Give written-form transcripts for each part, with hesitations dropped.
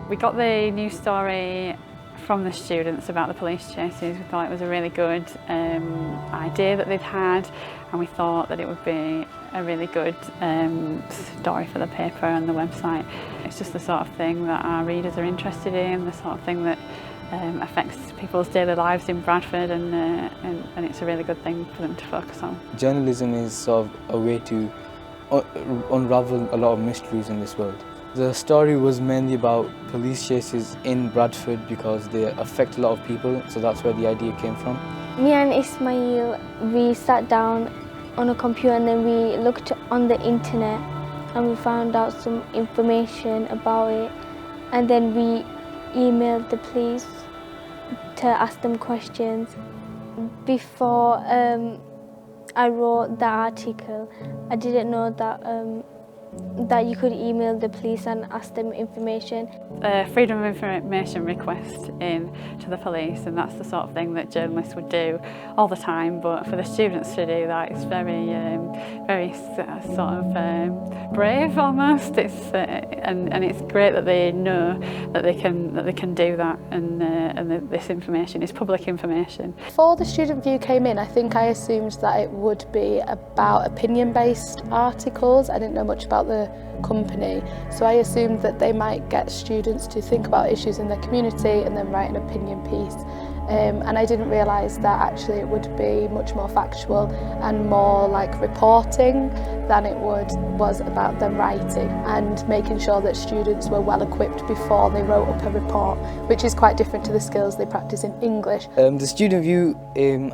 We got the news story from the students about the police chases. We thought it was a really good idea that they'd had, and we thought that it would be a really good story for the paper and the website. It's just the sort of thing that our readers are interested in, the sort of thing that affects people's daily lives in Bradford, and it's a really good thing for them to focus on. Journalism is sort of a way to unravel a lot of mysteries in this world. The story was mainly about police chases in Bradford because they affect a lot of people, so that's where the idea came from. Me and Ismail, we sat down on a computer and then we looked on the internet and we found out some information about it, and then we emailed the police to ask them questions. Before I wrote the article, I didn't know that you could email the police and ask them information. Freedom of information request in to the police, and that's the sort of thing that journalists would do all the time, but for the students to do that, it's very sort of brave almost. And it's great that they know that they can do that, and this information is public information. Before the student view came in, I think I assumed that it would be about opinion-based articles. I didn't know much about the company, so I assumed that they might get students to think about issues in their community and then write an opinion piece. And I didn't realise that actually it would be much more factual and more like reporting than it was about them writing and making sure that students were well equipped before they wrote up a report, which is quite different to the skills they practice in English. The student view,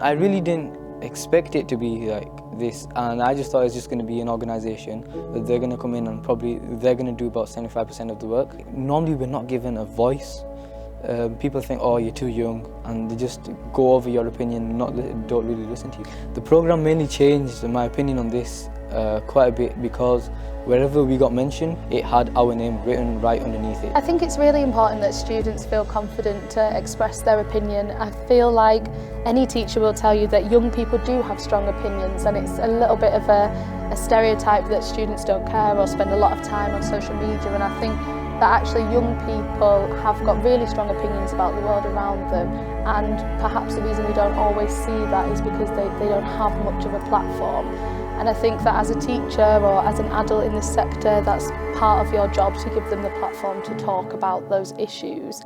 I really didn't expect it to be like this, and I just thought it was just going to be an organisation that they're going to come in and probably they're going to do about 75% of the work. Normally we're not given a voice. People think, oh, you're too young, and they just go over your opinion, don't really listen to you. The programme mainly changed my opinion on this quite a bit, because wherever we got mentioned, it had our name written right underneath it. I think it's really important that students feel confident to express their opinion. I feel like any teacher will tell you that young people do have strong opinions, and it's a little bit of a stereotype that students don't care or spend a lot of time on social media, and I think that actually young people have got really strong opinions about the world around them, and perhaps the reason we don't always see that is because they don't have much of a platform. And I think that as a teacher or as an adult in this sector, that's part of your job, to give them the platform to talk about those issues.